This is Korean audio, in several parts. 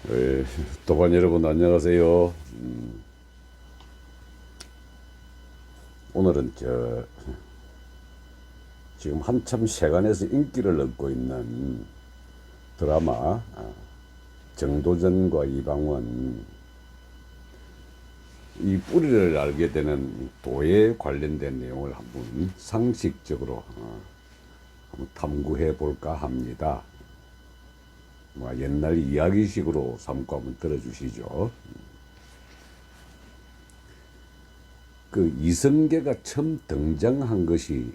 예, 도반 여러분 안녕하세요. 오늘은 지금 한참 세간에서 인기를 얻고 있는 드라마 정도전과 이방원 이 뿌리를 알게 되는 도에 관련된 내용을 한번 상식적으로 한번 탐구해 볼까 합니다. 뭐 옛날 이야기식으로 삼고 한번 들어주시죠. 그 이성계가 처음 등장한 것이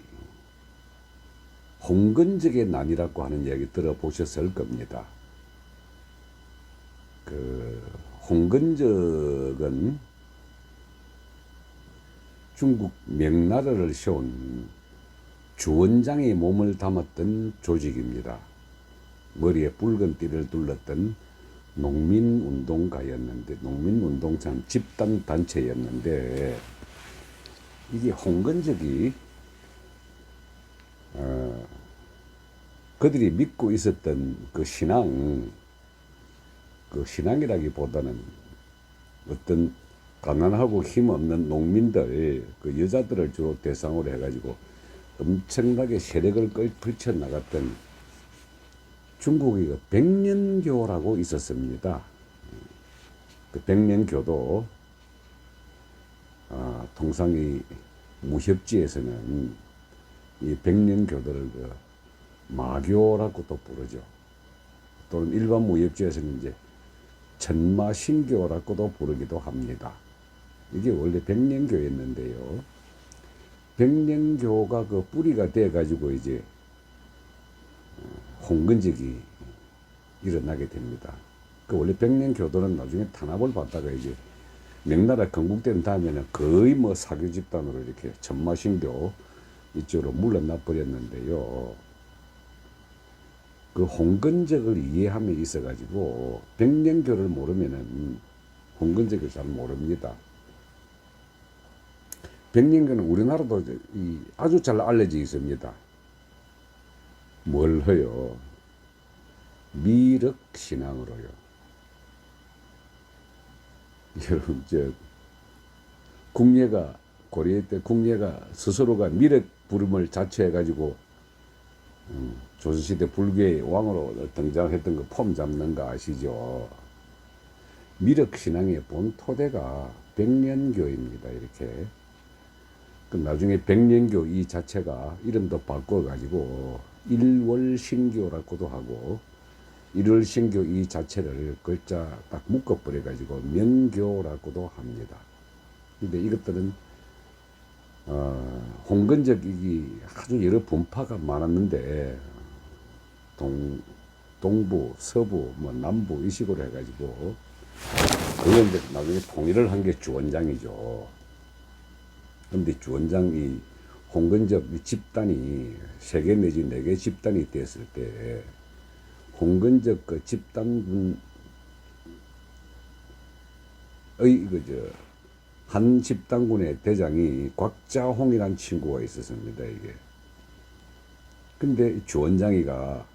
홍근적의 난이라고 하는 이야기 들어보셨을 겁니다. 그 홍근적은 중국 명나라를 세운 주원장의 몸을 담았던 조직입니다. 머리에 붉은 띠를 둘렀던 농민운동가였는데, 농민운동장 집단 단체였는데, 이게 홍근적이 그들이 믿고 있었던 그 신앙이라기보다는 어떤 가난하고 힘없는 농민들, 그 여자들을 주로 대상으로 해가지고 엄청나게 세력을 펼쳐 나갔던 중국의 그 백년교라고 있었습니다. 그 백년교도 통상 이 무협지에서는 이 백년교도를 그 마교라고 또 부르죠. 또는 일반 무협지에서는 이제 천마신교라고도 부르기도 합니다. 이게 원래 백년교였는데요. 백년교가 그 뿌리가 돼 가지고 이제 홍근적이 일어나게 됩니다. 그 원래 백년교도는 나중에 탄압을 받다가 이제 명나라 건국된 다음에는 거의 뭐 사교 집단으로 이렇게 천마신교 이쪽으로 물러나 버렸는데요. 그 홍근적을 이해함에 있어 가지고 백년교를 모르면은 홍근적을 잘 모릅니다. 백년교는 우리나라도 아주 잘 알려져 있습니다. 뭘 해요? 미륵신앙으로요. 여러분, 궁예가, 고려 때 궁예가 스스로가 미륵 부름을 자처해가지고, 조선시대 불교의 왕으로 등장했던 거 폼 잡는 거 아시죠? 미륵신앙의 본 토대가 백년교입니다, 이렇게. 그 나중에 백년교 이 자체가 이름도 바꿔가지고, 일월신교라고도 하고, 일월신교 이 자체를 글자 딱 묶어버려가지고 명교라고도 합니다. 근데 이것들은 홍근적이 아주 여러 분파가 많았는데 동부, 서부, 뭐 남부 이 식으로 해가지고 그걸 이제 나중에 통일을 한 게 주원장이죠. 근데 주원장이 홍근적 집단이 3개 내지 4개 집단이 됐을 때 홍근적 그 집단군의 한 집단군의 대장이 곽자홍이란 친구가 있었습니다, 이게. 근데 주원장이가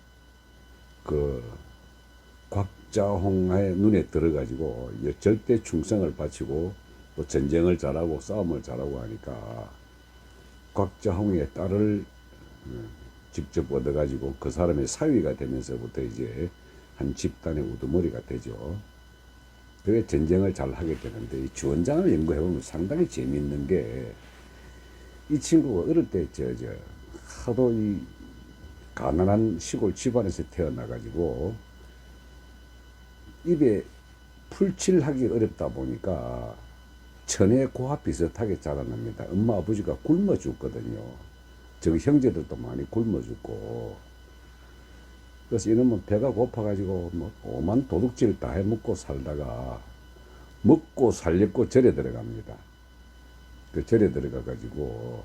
그 곽자홍의 눈에 들어가지고 절대 충성을 바치고 또 전쟁을 잘하고 싸움을 잘하고 하니까 곽자홍의 딸을 직접 얻어가지고 그 사람의 사위가 되면서부터 이제 한 집단의 우두머리가 되죠. 그게 전쟁을 잘 하게 되는데, 이 주원장을 연구해보면 상당히 재미있는 게, 이 친구가 어릴 때 하도 이 가난한 시골 집안에서 태어나가지고 입에 풀칠하기 어렵다 보니까 천의 고와 비슷하게 자라납니다. 엄마 아버지가 굶어 죽거든요. 저기 형제들도 많이 굶어 죽고. 그래서 이놈은 배가 고파가지고 뭐 오만 도둑질 다 해먹고 살다가 먹고 살렸고 절에 들어갑니다. 그 절에 들어가가지고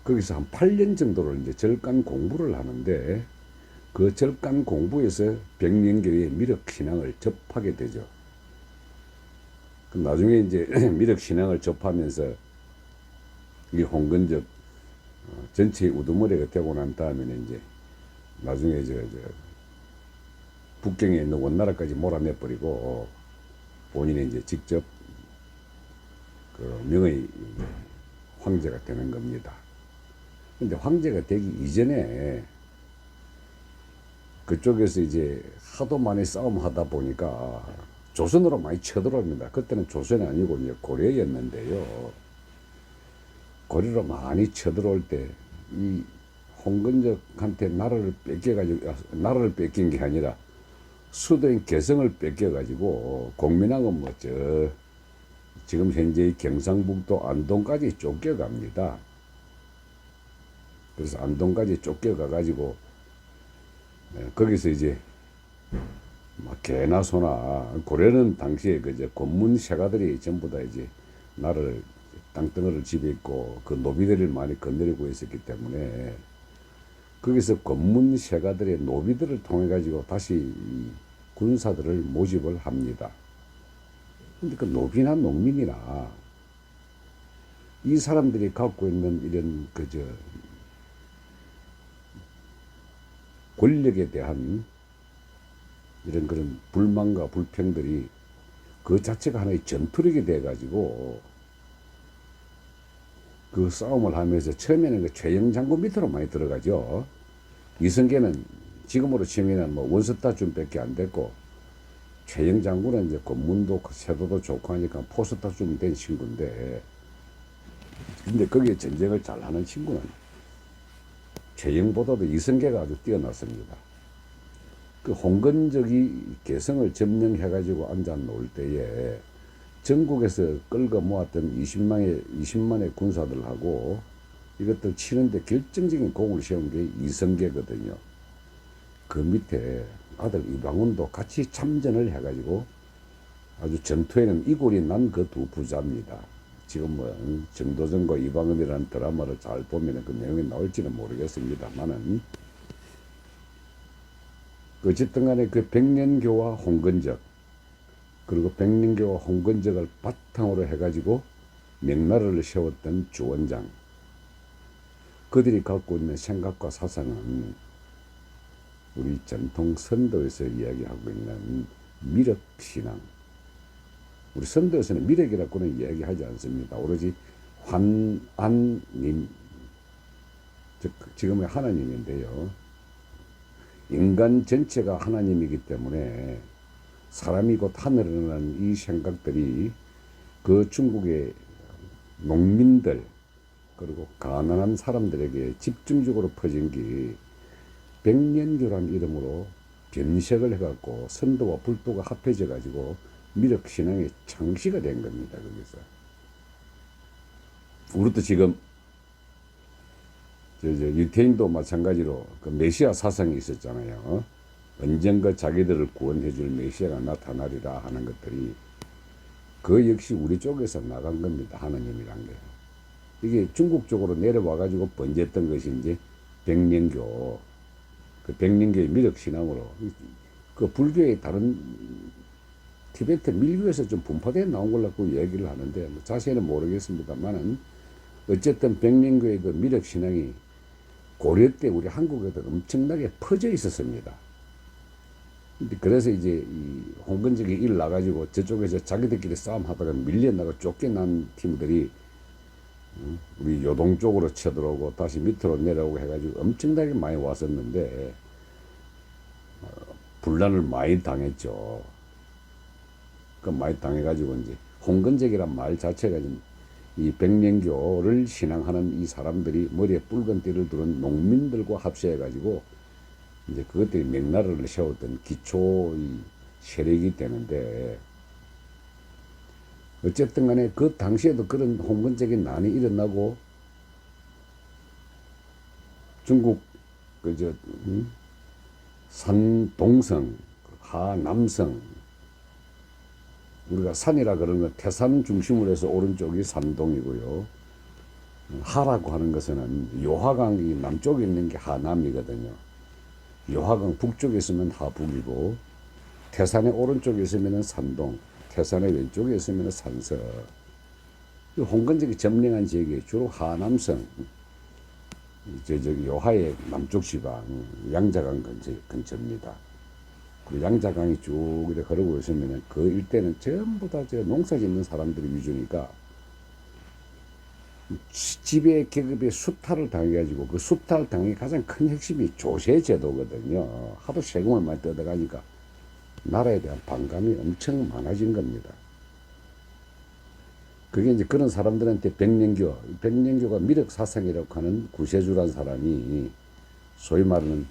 거기서 한 8년 정도를 이제 절간 공부를 하는데, 그 절간 공부에서 백년교의 미륵신앙을 접하게 되죠. 그 나중에 이제 미륵신앙을 접하면서 이 홍근적 전체의 우두머리가 되고 난 다음에는 이제 나중에 북경에 있는 원나라까지 몰아내버리고 본인이 이제 직접 그 명의 황제가 되는 겁니다. 근데 황제가 되기 이전에 그쪽에서 이제 하도 많이 싸움하다 보니까 조선으로 많이 쳐들어옵니다. 그때는 조선이 아니고 이제 고려였는데요. 고려로 많이 쳐들어올 때 이 홍건적한테 나라를 뺏긴 게 아니라 수도인 개성을 뺏겨가지고 공민왕은 지금 현재의 경상북도 안동까지 쫓겨갑니다. 그래서 안동까지 쫓겨가가지고 거기서 이제 막 개나 소나 고려는 당시에 그저 권문세가들이 전부 다 이제 나라를 땅덩어리를 지배했고 그 노비들을 많이 건드리고 있었기 때문에 거기서 권문세가들의 노비들을 통해 가지고 다시 이 군사들을 모집을 합니다. 근데 그 노비나 농민이나 이 사람들이 갖고 있는 이런 그저 권력에 대한 이런 그런 불만과 불평들이 그 자체가 하나의 전투력이 돼 가지고 그 싸움을 하면서 처음에는 그 최영 장군 밑으로 많이 들어가죠. 이성계는 지금으로 치면은 뭐 원스타쯤밖에 안 됐고, 최영 장군은 이제 권문도 세도도 좋고 하니까 포스타쯤 된 친구인데, 근데 거기에 전쟁을 잘하는 친구는 최영보다도 이성계가 아주 뛰어났습니다. 그 홍건적이 개성을 점령해가지고 앉아 놓을 때에 전국에서 끌고 모았던 20만의 군사들하고 이것들 치는데 결정적인 공을 세운 게 이성계거든요. 그 밑에 아들 이방원도 같이 참전을 해가지고 아주 전투에는 이골이 난 그 두 부자입니다. 지금 뭐 정도전과 이방원이라는 드라마를 잘 보면 그 내용이 나올지는 모르겠습니다만은 어쨌든 간에 그 백년교와 홍건적, 그리고 백년교와 홍건적을 바탕으로 해가지고 명나라를 세웠던 주원장, 그들이 갖고 있는 생각과 사상은 우리 전통 선도에서 이야기하고 있는 미륵신앙. 우리 선도에서는 미륵이라고는 이야기하지 않습니다. 오로지 환안님, 즉 지금의 하나님인데요. 인간 전체가 하나님이기 때문에 사람이 곧 하늘이라는 이 생각들이 그 중국의 농민들 그리고 가난한 사람들에게 집중적으로 퍼진 게 백년교란 이름으로 변색을 해갖고 선도와 불도가 합해져 가지고 미륵신앙의 창시가 된 겁니다. 거기서 우리도 지금 유태인도 마찬가지로 그 메시아 사상이 있었잖아요. 언젠가 자기들을 구원해줄 메시아가 나타나리라 하는 것들이 그 역시 우리 쪽에서 나간 겁니다. 하나님이란 게. 이게 중국 쪽으로 내려와가지고 번졌던 것이 이제 백년교, 그 백년교의 미륵신앙으로 그 불교의 다른 티베트 밀교에서 좀 분파되어 나온 걸로 얘기를 하는데 뭐 자세히는 모르겠습니다만은 어쨌든 백년교의 그 미륵신앙이 고려 때 우리 한국에도 엄청나게 퍼져 있었습니다. 그래서 이제 이 홍건적이 일 나가지고 저쪽에서 자기들끼리 싸움하다가 밀려나가 쫓겨난 팀들이 우리 요동 쪽으로 쳐들어오고 다시 밑으로 내려오고 해가지고 엄청나게 많이 왔었는데 분란을 많이 당했죠. 그 많이 당해가지고 이제 홍건적이란 말 자체가 이 백년교를 신앙하는 이 사람들이 머리에 붉은 띠를 두른 농민들과 합세해가지고 이제 그것들이 명나라를 세웠던 기초의 세력이 되는데, 어쨌든 간에 그 당시에도 그런 홍건적인 난이 일어나고 중국 산동성, 하남성, 우리가 산이라 그러는 건 태산 중심으로 해서 오른쪽이 산동이고요. 하라고 하는 것은 요하강이 남쪽에 있는 게 하남이거든요. 요하강 북쪽에 있으면 하북이고, 태산의 오른쪽에 있으면 산동, 태산의 왼쪽에 있으면 산서. 홍건적이 점령한 지역이 주로 하남성, 저기 요하의 남쪽 지방, 양자강 근처입니다. 양자강이 쭉 이렇게 흐르고 있으면 그 일대는 전부 다 저 농사 짓는 사람들이 위주니까 지배 계급의 수탈을 당해가지고 그 수탈 당의 가장 큰 핵심이 조세 제도거든요. 하도 세금을 많이 뜯어가니까 나라에 대한 반감이 엄청 많아진 겁니다. 그게 이제 그런 사람들한테 백년교가 미륵사상이라고 하는 구세주란 사람이 소위 말하는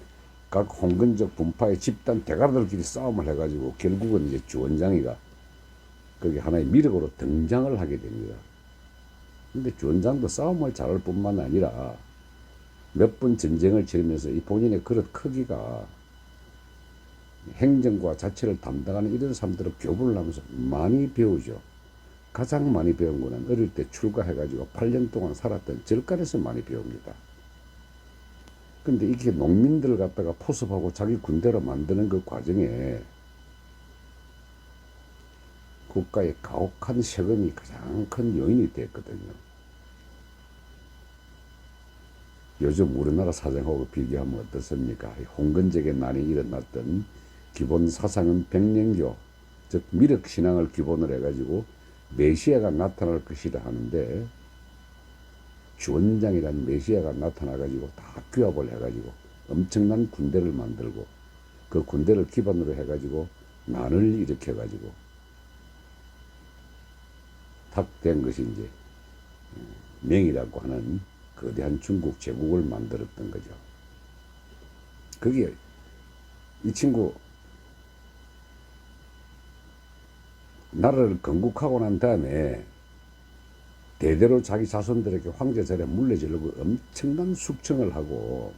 각 홍근적 분파의 집단 대가들끼리 싸움을 해가지고 결국은 이제 주원장이가 거기 하나의 미륵으로 등장을 하게 됩니다. 근데 주원장도 싸움을 잘할 뿐만 아니라 몇 번 전쟁을 치르면서 이 본인의 그릇 크기가 행정과 자치를 담당하는 이런 사람들을 교부를 하면서 많이 배우죠. 가장 많이 배운 거는 어릴 때 출가해가지고 8년 동안 살았던 절간에서 많이 배웁니다. 근데 이렇게 농민들을 갖다가 포섭하고 자기 군대로 만드는 그 과정에 국가의 가혹한 세금이 가장 큰 요인이 됐거든요. 요즘 우리나라 사정하고 비교하면 어떻습니까? 홍건적의 난이 일어났던 기본 사상은 백년교, 즉 미륵신앙을 기본으로 해가지고 메시아가 나타날 것이라 하는데 주원장이라는 메시아가 나타나가지고 다 규합을 해가지고 엄청난 군대를 만들고 그 군대를 기반으로 해가지고 난을 일으켜가지고 탁 된 것이 이제 명이라고 하는 거대한 중국 제국을 만들었던 거죠. 그게 이 친구 나라를 건국하고 난 다음에 대대로 자기 자손들에게 황제자리에 물려주려고 엄청난 숙청을 하고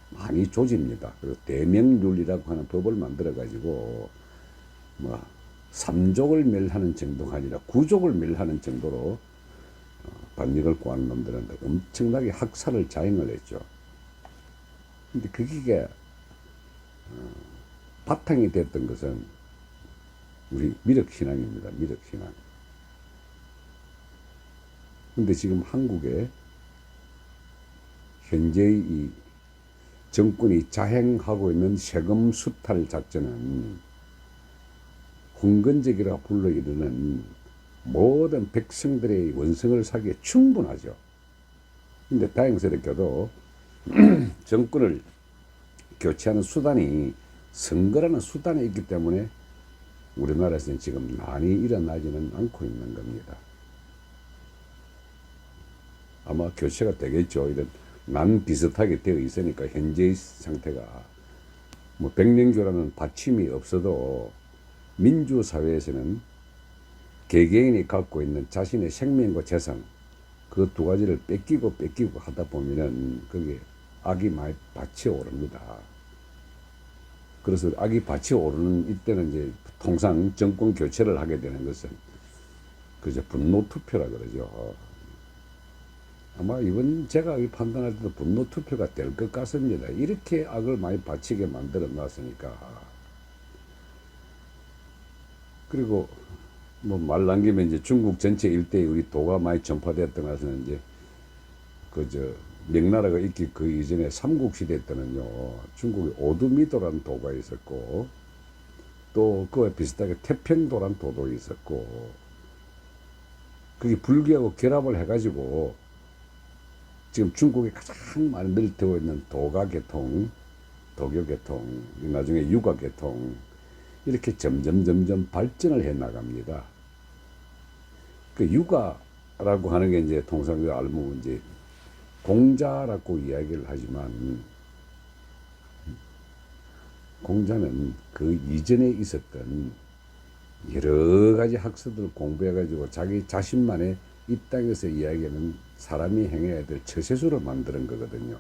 많이 조집니다. 그리고 대명률이라고 하는 법을 만들어 가지고 뭐 3족을 멸하는 정도가 아니라 9족을 멸하는 정도로 반역을 꼬는 놈들한테 엄청나게 학살을 자행을 했죠. 근데 그게 바탕이 됐던 것은 우리 미륵신앙입니다. 미륵신앙. 근데 지금 한국에 현재의 이 정권이 자행하고 있는 세금 수탈 작전은 홍건적이라 불러이르는 모든 백성들의 원성을 사기에 충분하죠. 근데 다행스럽게도 정권을 교체하는 수단이 선거라는 수단이 있기 때문에 우리나라에서는 지금 난이 일어나지는 않고 있는 겁니다. 아마 교체가 되겠죠. 이런 난 비슷하게 되어 있으니까 현재의 상태가 뭐 백년교라는 받침이 없어도 민주사회에서는 개개인이 갖고 있는 자신의 생명과 재산 그 두 가지를 뺏기고 하다 보면은 그게 악이 많이 받쳐 오릅니다. 그래서 악이 받쳐 오르는 이때는 이제 통상 정권 교체를 하게 되는 것은 그저 분노 투표라 그러죠. 아마 이번 제가 판단할 때도 분노 투표가 될 것 같습니다. 이렇게 악을 많이 바치게 만들어 놨으니까. 그리고 뭐 말 남기면 이제 중국 전체 일대에 우리 도가 많이 전파되었던 것은 이제 그저 명나라가 있기 그 이전에 삼국시대 때는요 중국에 오두미도라는 도가 있었고 또 그와 비슷하게 태평도라는 도도 있었고 그게 불교하고 결합을 해가지고 지금 중국에 가장 많이 늘어되어 있는 도가계통, 도교계통, 나중에 유가계통 이렇게 점점 발전을 해 나갑니다. 그 유가라고 하는 게 이제 통상 알면 이제 공자라고 이야기를 하지만 공자는 그 이전에 있었던 여러 가지 학설들을 공부해 가지고 자기 자신만의 이 땅에서 이야기하는 사람이 행해야 될 처세술을 만드는 거거든요.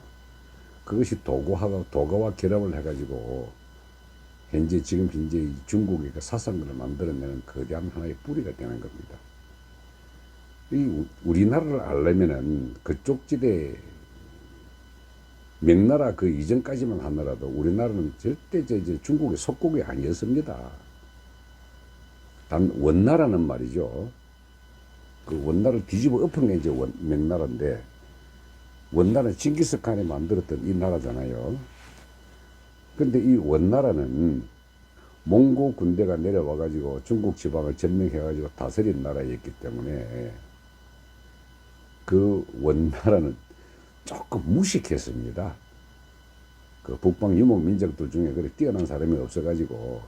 그것이 도가와 결합을 해가지고 지금 현재 중국의 그 사상들을 만들어내는 거대한 하나의 뿌리가 되는 겁니다. 이 우리나라를 알려면은 그쪽 지대 명나라 그 이전까지만 하더라도 우리나라는 절대 이제 중국의 속국이 아니었습니다. 단 원나라는 말이죠. 그 원나라를 뒤집어 엎은 게 이제 명나라인데 원나라는 징기스칸이 만들었던 이 나라잖아요. 근데 이 원나라는 몽고 군대가 내려와 가지고 중국 지방을 점령해 가지고 다스린 나라였기 때문에 그 원나라는 조금 무식했습니다. 그 북방 유목 민족들 중에 그렇게 뛰어난 사람이 없어 가지고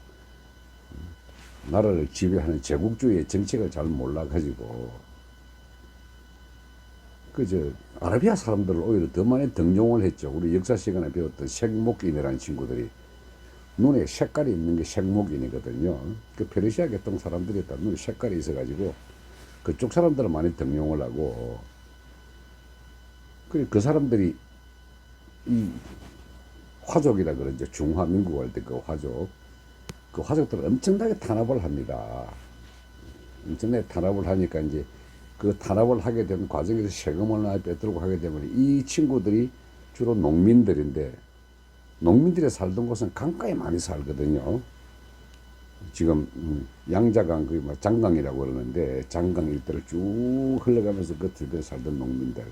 나라를 지배하는 제국주의의 정책을 잘 몰라 가지고 그저 아라비아 사람들을 오히려 더 많이 등용을 했죠. 우리 역사 시간에 배웠던 색목인이라는 친구들이 눈에 색깔이 있는 게 색목인이거든요. 그 페르시아 계통 사람들이 다 눈에 색깔이 있어가지고 그쪽 사람들을 많이 등용을 하고 그 사람들이 이 화족이라 그러죠. 중화민국 할 때 그 화족들을 엄청나게 탄압을 합니다. 엄청나게 탄압을 하니까 이제 그 탄압을 하게 되는 과정에서 세금을 많이 빼들고 하게 되면 이 친구들이 주로 농민들인데 농민들이 살던 곳은 강가에 많이 살거든요. 지금 양자강 그 장강이라고 그러는데 장강 일대를 쭉 흘러가면서 그 주변에 살던 농민들,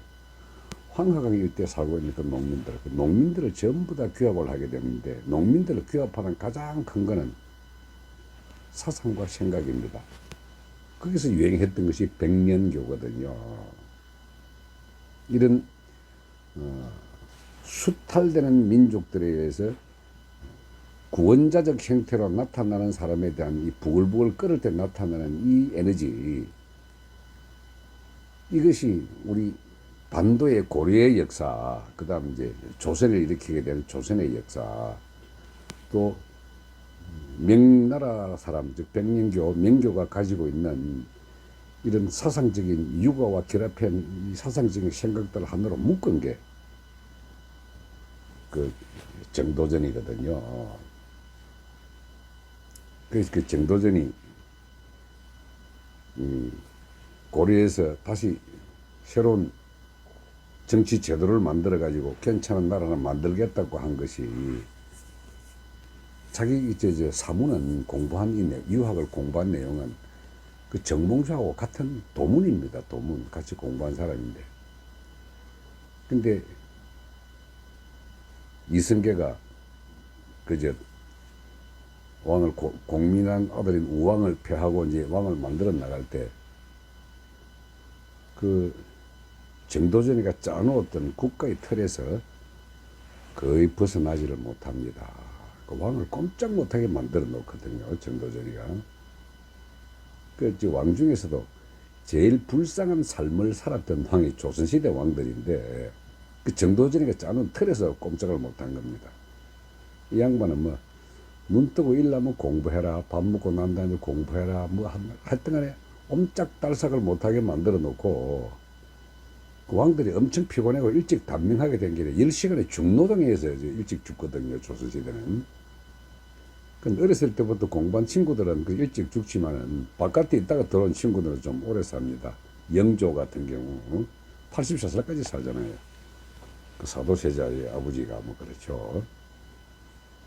황하강 일대 살고 있는 그 농민들을 전부 다 규합을 하게 되는데 농민들을 규합하는 가장 큰 거는 사상과 생각입니다. 거기서 유행했던 것이 백년교거든요. 이런 수탈되는 민족들에 의해서 구원자적 형태로 나타나는 사람에 대한 이 부글부글 끓을 때 나타나는 이 에너지, 이것이 우리 반도의 고려의 역사, 그 다음 이제 조선을 일으키게 된 조선의 역사, 또 명나라 사람, 즉 백년교, 명교가 가지고 있는 이런 사상적인 육아와 결합한 이 사상적인 생각들을 하나로 묶은 게 그 정도전이거든요. 그래서 그 정도전이 고려에서 다시 새로운 정치 제도를 만들어 가지고 괜찮은 나라를 만들겠다고 한 것이 자기 이제 사문은 공부한 유학을 공부한 내용은 그 정봉주하고 같은 도문입니다. 도문 같이 공부한 사람인데, 근데 이성계가 그저 왕을 공민한 아들인 우왕을 폐하고 이제 왕을 만들어 나갈 때 그 정도전이가 짜놓았던 국가의 틀에서 거의 벗어나지를 못합니다. 그 왕을 꼼짝 못하게 만들어 놓거든요. 정도전이가. 그 왕 중에서도 제일 불쌍한 삶을 살았던 왕이 조선시대 왕들인데 그 정도전이가 짜놓은 틀에서 꼼짝을 못한 겁니다. 이 양반은 뭐 눈 뜨고 일나면 공부해라, 밥 먹고 난 다음에 공부해라, 뭐 하여튼 간에 옴짝달싹을 못하게 만들어 놓고 그 왕들이 엄청 피곤하고 일찍 단명하게 된 게 10시간의 중노동에 의해서 일찍 죽거든요. 조선시대는. 근데 어렸을 때부터 공부한 친구들은 그 일찍 죽지만은 바깥에 있다가 들어온 친구들은 좀 오래 삽니다. 영조 같은 경우 84살까지 살잖아요. 그 사도세자의 아버지가 뭐 그렇죠.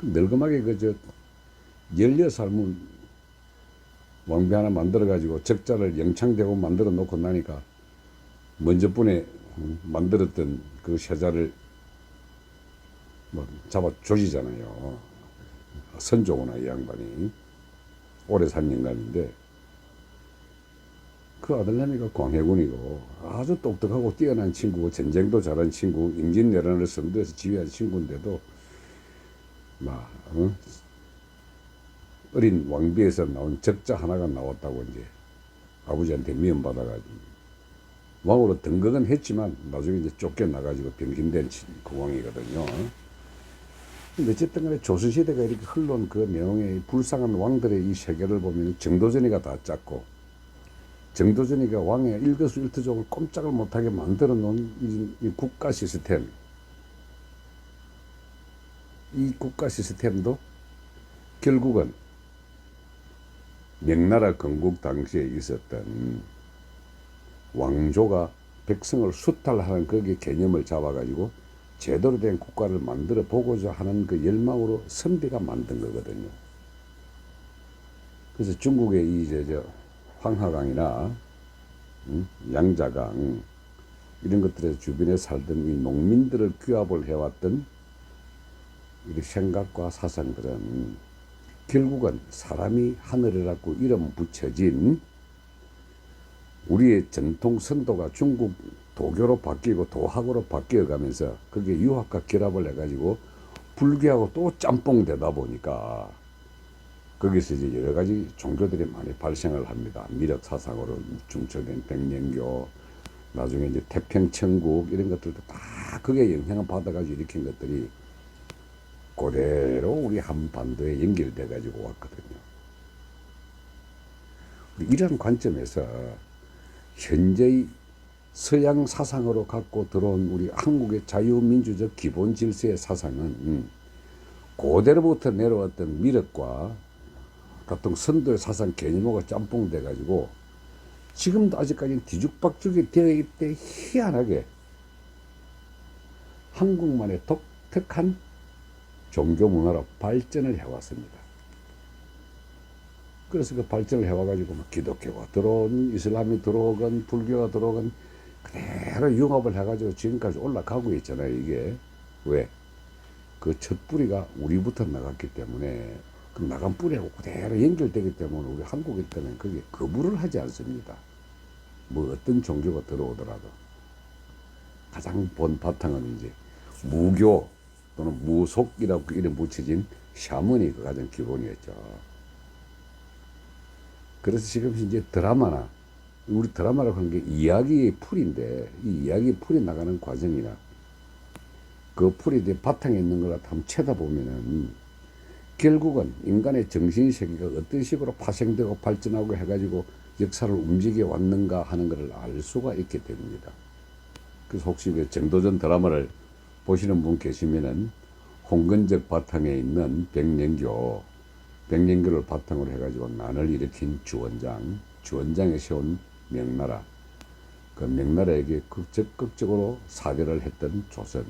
늙음하게 그저 16살면 왕비 하나 만들어 가지고 적자를 영창대고 만들어 놓고 나니까 먼저 분에 만들었던 그 세자를 뭐 잡아 조지잖아요. 선조구나 이 양반이. 오래 산 영감인데 그 아들내미가 광해군이고 아주 똑똑하고 뛰어난 친구고 전쟁도 잘한 친구, 임진왜란을 선도해서 지휘한 친구인데도 막 어린 왕비에서 나온 적자 하나가 나왔다고 이제 아버지한테 미움받아가지고 왕으로 등극은 했지만 나중에 이제 쫓겨나가지고 병신된 그 왕이거든요. 근데 어쨌든 간에 조선시대가 이렇게 흘러온 그 내용의 불쌍한 왕들의 이 세계를 보면 정도전이가 다 짰고 정도전이가 왕의 일거수일투족을 꼼짝을 못하게 만들어 놓은 이 국가 시스템, 이 국가 시스템도 결국은 명나라 건국 당시에 있었던 왕조가 백성을 수탈하는 거기에 개념을 잡아가지고 제대로 된 국가를 만들어 보고자 하는 그 열망으로 선비가 만든 거거든요. 그래서 중국의 이 황하강이나 양자강 이런 것들에서 주변에 살던 이 농민들을 규합을 해왔던 이 생각과 사상들은 결국은 사람이 하늘이라고 이름 붙여진 우리의 전통 선도가 중국 도교로 바뀌고 도학으로 바뀌어 가면서 그게 유학과 결합을 해가지고 불교하고 또 짬뽕 되다 보니까 거기서 이제 여러 가지 종교들이 많이 발생을 합니다. 미륵 사상으로 중처된 백년교, 나중에 이제 태평천국 이런 것들도 다 그게 영향을 받아가지고 일으킨 것들이 그대로 우리 한반도에 연결돼 가지고 왔거든요. 이런 관점에서 현재의 서양 사상으로 갖고 들어온 우리 한국의 자유민주적 기본 질서의 사상은 그대로부터 내려왔던 미륵과 같은 선도의 사상 개념하고 짬뽕 돼 가지고 지금도 아직까지 뒤죽박죽이 되어 있대. 희한하게 한국만의 독특한 종교 문화로 발전을 해왔습니다. 그래서 그 발전을 해와가지고 기독교가 들어온, 이슬람이 들어오건 불교가 들어오건 그대로 융합을 해가지고 지금까지 올라가고 있잖아요. 이게 왜? 그 첫 뿌리가 우리부터 나갔기 때문에 그 나간 뿌리하고 그대로 연결되기 때문에 우리 한국에 때는 그게 거부를 하지 않습니다. 뭐 어떤 종교가 들어오더라도 가장 본 바탕은 이제 무교 또는 무속이라고 이름 붙여진 샤머니 그 가장 기본이었죠. 그래서 지금 이제 드라마나 우리 드라마라고 하는 게 이야기의 풀인데 이 이야기의 풀이 나가는 과정이나 그 풀이 바탕에 있는 걸 한번 쳐다보면은 결국은 인간의 정신세계가 어떤 식으로 파생되고 발전하고 해가지고 역사를 움직여 왔는가 하는 것을 알 수가 있게 됩니다. 그래서 혹시 그 정도전 드라마를 보시는 분 계시면은 홍건적 바탕에 있는 백년교를 바탕으로 해가지고 난을 일으킨 주원장에 세운 명나라, 그 명나라에게 적극적으로 사별을 했던 조선,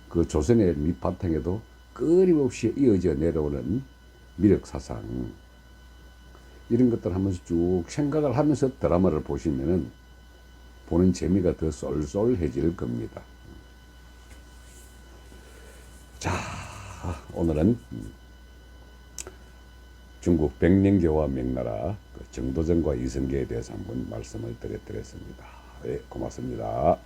그 조선의 밑바탕에도 끊임없이 이어져 내려오는 미륵사상, 이런 것들 하면서 쭉 생각을 하면서 드라마를 보시면은 보는 재미가 더 쏠쏠해질 겁니다. 자, 오늘은 중국 백년교와 명나라, 정도전과 이성계에 대해서 한번 말씀을 드렸습니다. 네, 고맙습니다.